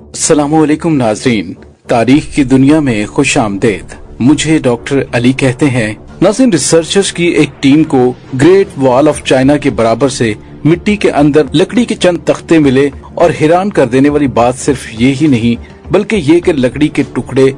अस्सलामु अलैकुम नाज़रीन, तारीख की दुनिया में खुश आमदेद। मुझे डॉक्टर अली कहते हैं। नाज़रीन, रिसर्चर्स की एक टीम को ग्रेट वॉल ऑफ चाइना के बराबर से मिट्टी के अंदर लकड़ी के चंद तख्ते मिले और हैरान कर देने वाली बात सिर्फ ये ही नहीं बल्कि ये कि लकड़ी के टुकड़े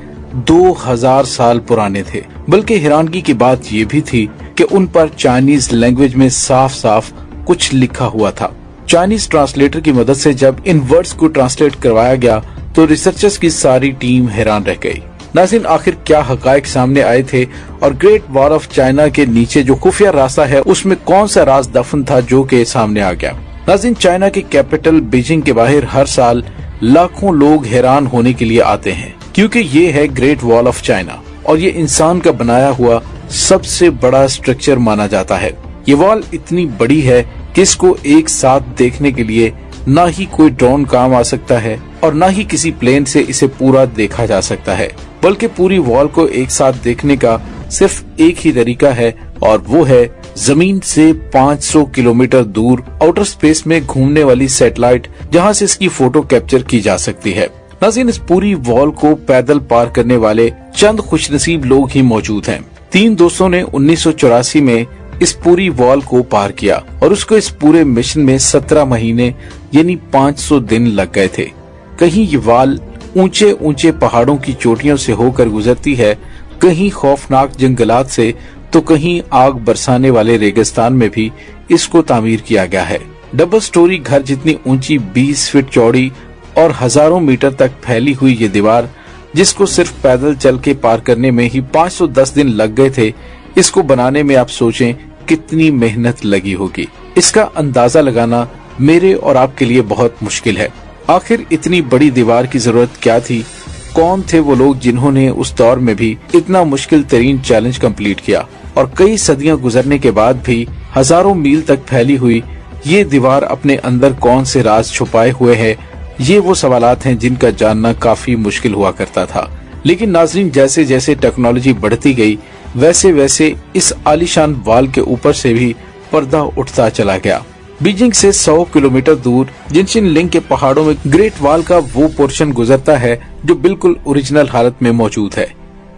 2000 साल पुराने थे। बल्कि हैरानगी की बात ये भी थी कि उन पर चाइनीज लैंग्वेज में साफ साफ कुछ लिखा हुआ था। चाइनीज ट्रांसलेटर की मदद से जब इन वर्ड्स को ट्रांसलेट करवाया गया तो रिसर्चर्स की सारी टीम हैरान रह गई। नाज़रीन, आखिर क्या हकायक सामने आए थे और ग्रेट वॉल ऑफ चाइना के नीचे जो खुफिया रास्ता है उसमें कौन सा राज दफन था जो के सामने आ गया। नाज़रीन, चाइना की कैपिटल बीजिंग के बाहर हर साल लाखों लोग हैरान होने के लिए आते हैं क्योंकि ये है ग्रेट वॉल ऑफ चाइना और ये इंसान का बनाया हुआ सबसे बड़ा स्ट्रक्चर माना जाता है। ये वॉल इतनी बड़ी है कि इसको एक साथ देखने के लिए ना ही कोई ड्रोन काम आ सकता है और ना ही किसी प्लेन से इसे पूरा देखा जा सकता है, बल्कि पूरी वॉल को एक साथ देखने का सिर्फ एक ही तरीका है और वो है जमीन से 500 किलोमीटर दूर आउटर स्पेस में घूमने वाली सैटेलाइट जहां से इसकी फोटो कैप्चर की जा सकती है। नाज़रीन, इस पूरी वॉल को पैदल पार करने वाले चंद खुशनसीब लोग ही मौजूद हैं। 3 दोस्तों ने 1984 में इस पूरी वॉल को पार किया और उसको इस पूरे मिशन में 17 महीने यानी 500 दिन लग गए थे। कहीं ये वॉल ऊंचे ऊंचे पहाड़ों की चोटियों से होकर गुजरती है, कहीं खौफनाक जंगलात से तो कहीं आग बरसाने वाले रेगिस्तान में भी इसको तामीर किया गया है। डबल स्टोरी घर जितनी ऊंची 20 फीट चौड़ी और हजारों मीटर तक फैली हुई ये दीवार जिसको सिर्फ पैदल चल के पार करने में ही 510 दिन लग गए थे, इसको बनाने में आप सोचें कितनी मेहनत लगी होगी। इसका अंदाजा लगाना मेरे और आपके लिए बहुत मुश्किल है। आखिर इतनी बड़ी दीवार की जरूरत क्या थी? कौन थे वो लोग जिन्होंने उस दौर में भी इतना मुश्किल तरीन चैलेंज कंप्लीट किया? और कई सदियां गुजरने के बाद भी हजारों मील तक फैली हुई ये दीवार अपने अंदर कौन से राज छुपाए हुए है? ये वो सवालात हैं जिनका जानना काफी मुश्किल हुआ करता था। लेकिन नाज़रीन, जैसे जैसे टेक्नोलॉजी बढ़ती गई वैसे वैसे इस आलीशान वॉल के ऊपर से भी पर्दा उठता चला गया। बीजिंग से 100 किलोमीटर दूर जिनशिनलिंग के पहाड़ों में ग्रेट वॉल का वो पोर्शन गुजरता है जो बिल्कुल ओरिजिनल हालत में मौजूद है।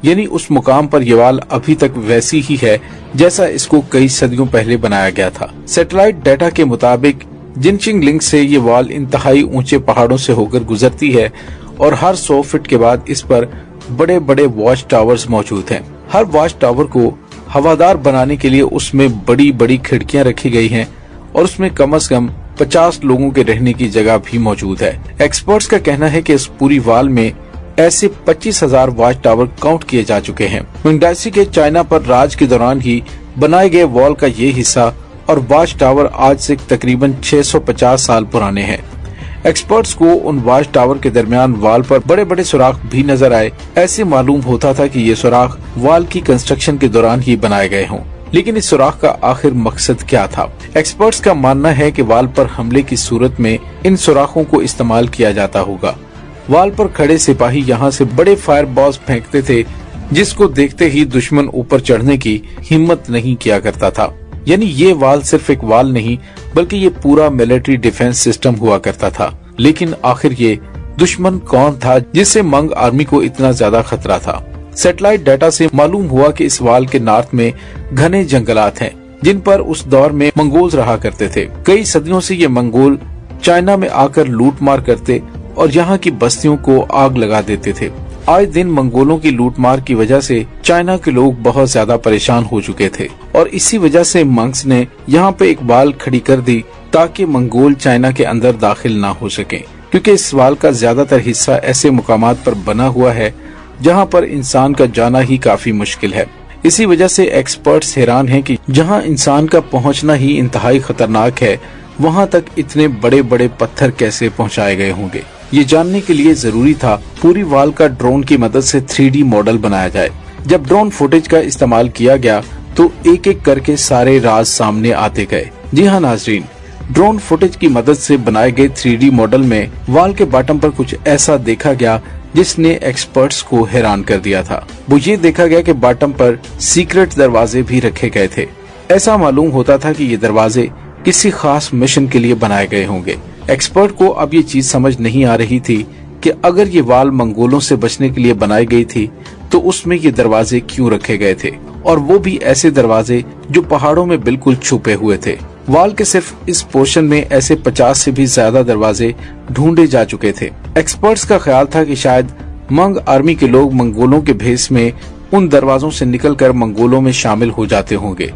यानी उस मुकाम पर ये वॉल अभी तक वैसी ही है जैसा इसको कई सदियों पहले बनाया गया था। सैटेलाइट डाटा के मुताबिक जिनशिनलिंग से ये वॉल इंतहाई ऊंचे पहाड़ों से होकर गुजरती है और हर 100 फीट के बाद इस पर बड़े बड़े वॉच टावर्स मौजूद हैं। हर वॉच टावर को हवादार बनाने के लिए उसमें बड़ी बड़ी खिड़कियां रखी गई हैं और उसमें कम से कम 50 लोगों के रहने की जगह भी मौजूद है। एक्सपर्ट्स का कहना है कि इस पूरी वॉल में ऐसे 25,000 वॉच टावर काउंट किए जा चुके हैं। मिंगडाइसी के चाइना पर राज के दौरान ही बनाए गए वॉल का ये हिस्सा और वॉच टावर आज से तकरीबन 650 साल पुराने हैं। एक्सपर्ट्स को उन वॉच टावर के दरमियान वॉल पर बड़े बड़े सुराख भी नजर आए। ऐसे मालूम होता था कि ये सुराख वॉल की कंस्ट्रक्शन के दौरान ही बनाए गए हों। लेकिन इस सुराख का आखिर मकसद क्या था? एक्सपर्ट्स का मानना है कि वॉल पर हमले की सूरत में इन सुराखों को इस्तेमाल किया जाता होगा। वॉल पर खड़े सिपाही यहाँ से बड़े फायर बॉल्स फेंकते थे जिसको देखते ही दुश्मन ऊपर चढ़ने की हिम्मत नहीं किया करता था। यानी ये वॉल सिर्फ एक वॉल नहीं बल्कि ये पूरा मिलिट्री डिफेंस सिस्टम हुआ करता था। लेकिन आखिर ये दुश्मन कौन था जिससे मंग आर्मी को इतना ज्यादा खतरा था? सैटेलाइट डाटा से मालूम हुआ कि इस वॉल के नॉर्थ में घने जंगलात हैं जिन पर उस दौर में मंगोल्स रहा करते थे। कई सदियों से ये मंगोल चाइना में आकर लूट मार करते और यहाँ की बस्तियों को आग लगा देते थे। आए दिन मंगोलों की लूटमार की वजह से चाइना के लोग बहुत ज्यादा परेशान हो चुके थे और इसी वजह से मंक्स ने यहाँ पे एक वॉल खड़ी कर दी ताकि मंगोल चाइना के अंदर दाखिल ना हो सके, क्योंकि इस वॉल का ज्यादातर हिस्सा ऐसे मुकामात पर बना हुआ है जहाँ पर इंसान का जाना ही काफी मुश्किल है। इसी वजह से एक्सपर्ट्स हैरान हैं कि जहाँ इंसान का पहुँचना ही इंतहाई खतरनाक है वहाँ तक इतने बड़े बड़े पत्थर कैसे पहुँचाए गए होंगे। ये जानने के लिए जरूरी था पूरी वॉल का ड्रोन की मदद से 3D मॉडल बनाया जाए। जब ड्रोन फुटेज का इस्तेमाल किया गया तो एक एक करके सारे राज सामने आते गए। जी हाँ नाजरीन, ड्रोन फुटेज की मदद से बनाए गए 3D मॉडल में वॉल के बॉटम पर कुछ ऐसा देखा गया जिसने एक्सपर्ट्स को हैरान कर दिया था। वो ये देखा गया कि बॉटम पर सीक्रेट दरवाजे भी रखे गए थे। ऐसा मालूम होता था कि ये दरवाजे किसी खास मिशन के लिए बनाए गए होंगे। एक्सपर्ट को अब ये चीज समझ नहीं आ रही थी कि अगर ये वाल मंगोलों से बचने के लिए बनाई गई थी तो उसमें ये दरवाजे क्यों रखे गए थे, और वो भी ऐसे दरवाजे जो पहाड़ों में बिल्कुल छुपे हुए थे। वाल के सिर्फ इस पोर्शन में ऐसे 50 से भी ज्यादा दरवाजे ढूंढे जा चुके थे। एक्सपर्ट्स का ख्याल था कि शायद मंग आर्मी के लोग मंगोलों के भेस में उन दरवाजों से निकलकर मंगोलों में शामिल हो जाते होंगे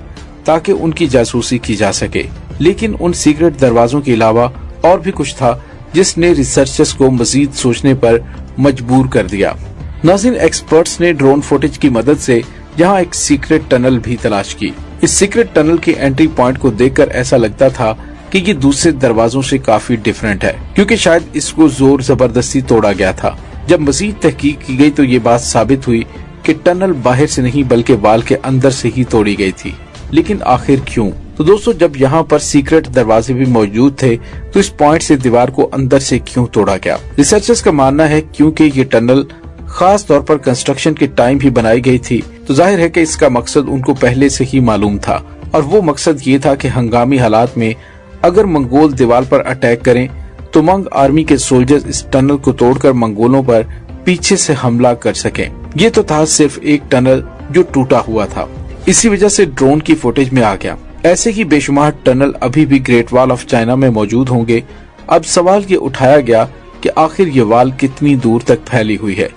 ताकि उनकी जासूसी की जा सके। लेकिन उन सीक्रेट दरवाजों के अलावा और भी कुछ था जिसने रिसर्चर्स को मजीद सोचने पर मजबूर कर दिया। नाज़रीन, एक्सपर्ट्स ने ड्रोन फुटेज की मदद से यहाँ एक सीक्रेट टनल भी तलाश की। इस सीक्रेट टनल के एंट्री पॉइंट को देखकर ऐसा लगता था कि ये दूसरे दरवाजों से काफी डिफरेंट है, क्योंकि शायद इसको जोर जबरदस्ती तोड़ा गया था। जब मजीद तहकीक की गई तो ये बात साबित हुई कि टनल बाहर से नहीं बल्कि वाल के अंदर से ही तोड़ी गई थी। लेकिन आखिर क्यों? तो दोस्तों, जब यहाँ पर सीक्रेट दरवाजे भी मौजूद थे तो इस पॉइंट से दीवार को अंदर से क्यों तोड़ा गया? रिसर्चर्स का मानना है क्योंकि ये टनल खास तौर पर कंस्ट्रक्शन के टाइम ही बनाई गई थी, तो जाहिर है कि इसका मकसद उनको पहले से ही मालूम था, और वो मकसद ये था कि हंगामी हालात में अगर मंगोल दीवार पर अटैक करें तो मंग आर्मी के सोल्जर्स इस टनल को तोड़कर मंगोलों पर पीछे से हमला कर सकें। ये तो था सिर्फ एक टनल जो टूटा हुआ था। इसी वजह से ड्रोन की फुटेज में आ गया। ऐसे ही बेशुमार टनल अभी भी ग्रेट वॉल ऑफ चाइना में मौजूद होंगे। अब सवाल ये उठाया गया कि आखिर ये वाल कितनी दूर तक फैली हुई है,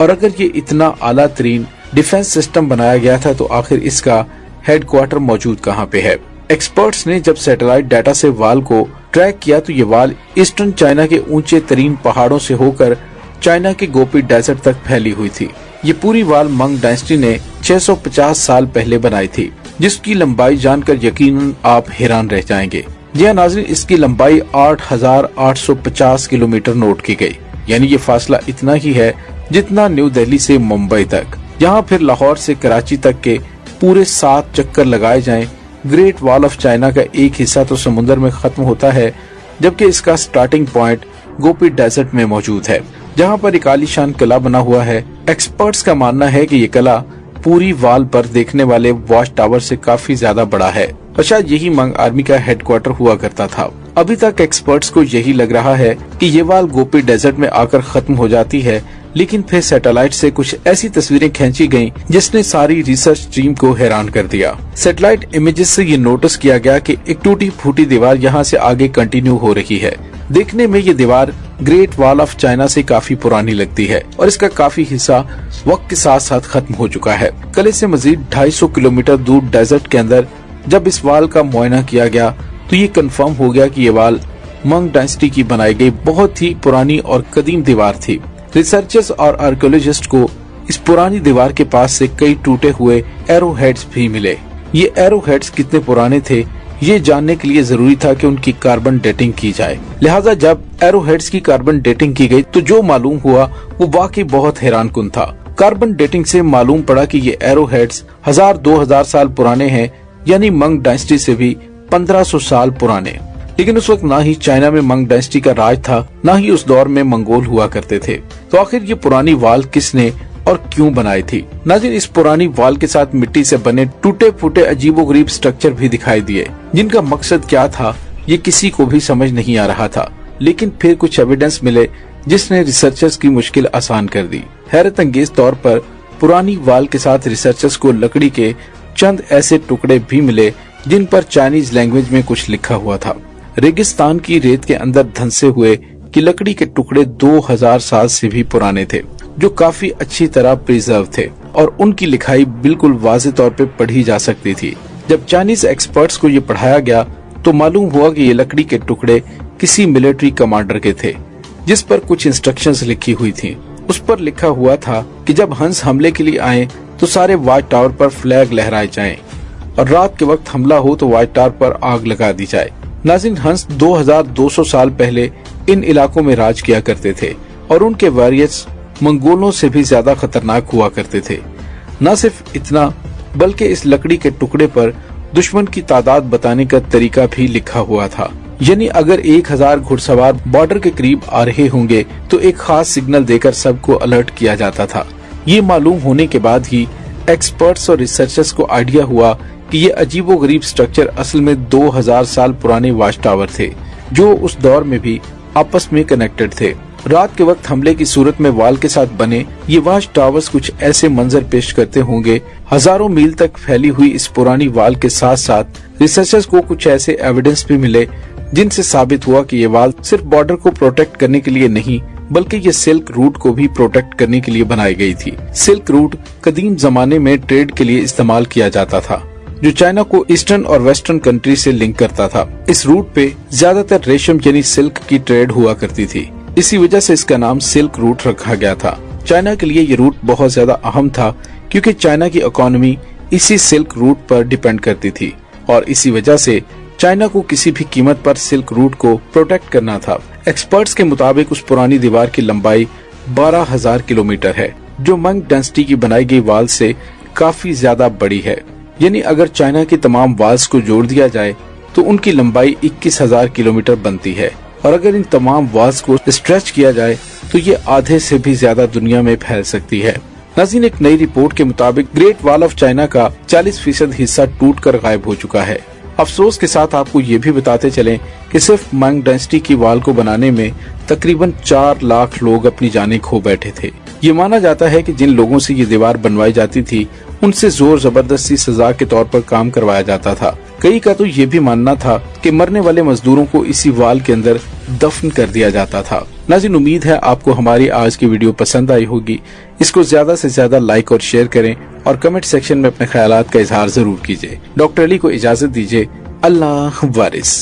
और अगर ये इतना आला तरीन डिफेंस सिस्टम बनाया गया था तो आखिर इसका हेडक्वार्टर मौजूद कहाँ पे है? एक्सपर्ट्स ने जब सैटेलाइट डाटा से वाल को ट्रैक किया तो ये वाल ईस्टर्न चाइना के ऊंचे तरीन पहाड़ों से होकर चाइना के गोपी डेजर्ट तक फैली हुई थी। ये पूरी वाल मंग डायनेस्टी ने 650 साल पहले बनाई थी, जिसकी लंबाई जानकर यकीनन आप हैरान रह जाएंगे। जी हाँ नाज़रीन, इसकी लंबाई 8,850 किलोमीटर नोट की गई, यानी ये फासला इतना ही है जितना न्यू दिल्ली से मुंबई तक। यहाँ फिर लाहौर से कराची तक के पूरे 7 चक्कर लगाए जाएं। ग्रेट वॉल ऑफ चाइना का एक हिस्सा तो समुद्र में खत्म होता है, जबकि इसका स्टार्टिंग पॉइंट गोपी डेजर्ट में मौजूद है, जहाँ पर एक आलीशान किला बना हुआ है। एक्सपर्ट्स का मानना है कि ये किला पूरी वाल पर देखने वाले वॉच टावर से काफी ज्यादा बड़ा है, और शायद यही मंग आर्मी का हेडक्वार्टर हुआ करता था। अभी तक एक्सपर्ट्स को यही लग रहा है कि ये वाल गोपी डेजर्ट में आकर खत्म हो जाती है, लेकिन फिर सैटेलाइट से कुछ ऐसी तस्वीरें खींची गईं जिसने सारी रिसर्च टीम को हैरान कर दिया। सैटेलाइट इमेजेस से ये नोटिस किया गया कि एक टूटी फूटी दीवार यहाँ से आगे कंटिन्यू हो रही है। देखने में ये दीवार ग्रेट वॉल ऑफ चाइना से काफी पुरानी लगती है, और इसका काफी हिस्सा वक्त के साथ साथ खत्म हो चुका है। किले से मजीद 250 किलोमीटर दूर डेजर्ट के अंदर जब इस वाल का मुआयना किया गया तो ये कंफर्म हो गया कि ये वाल मंग डायनेस्टी की बनाई गई बहुत ही पुरानी और कदीम दीवार थी। रिसर्चर्स और आर्कियोलॉजिस्ट को इस पुरानी दीवार के पास से कई टूटे हुए एरो हेड्स भी मिले। ये एरो हेड्स कितने पुराने थे ये जानने के लिए जरूरी था कि उनकी कार्बन डेटिंग की जाए। लिहाजा जब एरो हेड्स की कार्बन डेटिंग की गई तो जो मालूम हुआ वो वाकई बहुत हैरानकुन था। कार्बन डेटिंग से मालूम पड़ा कि ये एरो हेड्स 1000-2000 साल पुराने हैं, यानी मंग डायनेस्टी से भी 1500 साल पुराने। लेकिन उस वक्त ना ही चाइना में मंग डायनेस्टी का राज था, ना ही उस दौर में मंगोल हुआ करते थे। तो आखिर ये पुरानी वाल किसने और क्यों बनाई थी? नाज़रीन, इस पुरानी वाल के साथ मिट्टी से बने टूटे फूटे अजीबोगरीब स्ट्रक्चर भी दिखाई दिए, जिनका मकसद क्या था ये किसी को भी समझ नहीं आ रहा था। लेकिन फिर कुछ एविडेंस मिले जिसने रिसर्चर्स की मुश्किल आसान कर दी। हैरत अंगेज तौर पर पुरानी वाल के साथ रिसर्चर्स को लकड़ी के चंद ऐसे टुकड़े भी मिले जिन पर चाइनीज लैंग्वेज में कुछ लिखा हुआ था। रेगिस्तान की रेत के अंदर धंसे हुए कि लकड़ी के टुकड़े 2000 साल से भी पुराने थे, जो काफी अच्छी तरह प्रिजर्व थे, और उनकी लिखाई बिल्कुल वाज़ेह तौर पे पढ़ी जा सकती थी। जब चाइनीज एक्सपर्ट्स को ये पढ़ाया गया तो मालूम हुआ कि ये लकड़ी के टुकड़े किसी मिलिट्री कमांडर के थे, जिस पर कुछ इंस्ट्रक्शंस लिखी हुई थी। उस पर लिखा हुआ था कि जब हंस हमले के लिए आए तो सारे वॉच टावर पर फ्लैग लहराए जाएं, और रात के वक्त हमला हो तो वॉच टावर पर आग लगा दी जाए। नाज़रीन, हंस 2200 साल पहले इन इलाकों में राज किया करते थे, और उनके वॉरियर्स मंगोलों से भी ज्यादा खतरनाक हुआ करते थे। न सिर्फ इतना, बल्कि इस लकड़ी के टुकड़े पर दुश्मन की तादाद बताने का तरीका भी लिखा हुआ था। यानी अगर 1000 घुड़सवार बॉर्डर के करीब आ रहे होंगे तो एक खास सिग्नल देकर सबको अलर्ट किया जाता था। ये मालूम होने के बाद ही एक्सपर्ट्स और रिसर्चर्स को आइडिया हुआ कि ये अजीबोगरीब स्ट्रक्चर असल में 2000 साल पुराने वॉच टावर थे, जो उस दौर में भी आपस में कनेक्टेड थे। रात के वक्त हमले की सूरत में वाल के साथ बने ये वॉच टावर्स कुछ ऐसे मंजर पेश करते होंगे। हजारों मील तक फैली हुई इस पुरानी वाल के साथ साथ रिसर्चर्स को कुछ ऐसे एविडेंस भी मिले जिनसे साबित हुआ कि ये वाल सिर्फ बॉर्डर को प्रोटेक्ट करने के लिए नहीं बल्कि ये सिल्क रूट को भी प्रोटेक्ट करने के लिए बनाई गई थी। सिल्क रूट कदीम जमाने में ट्रेड के लिए इस्तेमाल किया जाता था, जो चाइना को ईस्टर्न और वेस्टर्न कंट्री से लिंक करता था। इस रूट पे ज्यादातर रेशम यानी सिल्क की ट्रेड हुआ करती थी। इसी वजह से इसका नाम सिल्क रूट रखा गया था। चाइना के लिए ये रूट बहुत ज्यादा अहम था क्योंकि चाइना की इकोनॉमी इसी सिल्क रूट पर डिपेंड करती थी और इसी वजह से चाइना को किसी भी कीमत पर सिल्क रूट को प्रोटेक्ट करना था। एक्सपर्ट्स के मुताबिक उस पुरानी दीवार की लंबाई 12,000 किलोमीटर है, जो मंग डायनेस्टी की बनाई गई वाल से काफी ज्यादा बड़ी है। यानी अगर चाइना की तमाम वाल्स को जोड़ दिया जाए तो उनकी लंबाई 21,000 किलोमीटर बनती है और अगर इन तमाम वाल्स को स्ट्रेच किया जाए तो ये आधे से भी ज्यादा दुनिया में फैल सकती है। नाज़रीन, एक नई रिपोर्ट के मुताबिक ग्रेट वॉल ऑफ चाइना का 40% हिस्सा टूटकर गायब हो चुका है। अफसोस के साथ आपको ये भी बताते चलें कि सिर्फ मंग डायनेस्टी की वाल को बनाने में तकरीबन 4 लाख लोग अपनी जानें खो बैठे थे। ये माना जाता है कि जिन लोगों से ये दीवार बनवाई जाती थी उनसे जोर जबरदस्ती सजा के तौर पर काम करवाया जाता था। कई का तो ये भी मानना था कि मरने वाले मजदूरों को इसी वाल के अंदर दफन कर दिया जाता था। नाज़रीन, उम्मीद है आपको हमारी आज की वीडियो पसंद आई होगी। इसको ज्यादा से ज्यादा लाइक और शेयर करें और कमेंट सेक्शन में अपने ख्यालात का इजहार जरूर कीजिए। डॉक्टर अली को इजाजत दीजिए। अल्लाह वारिस।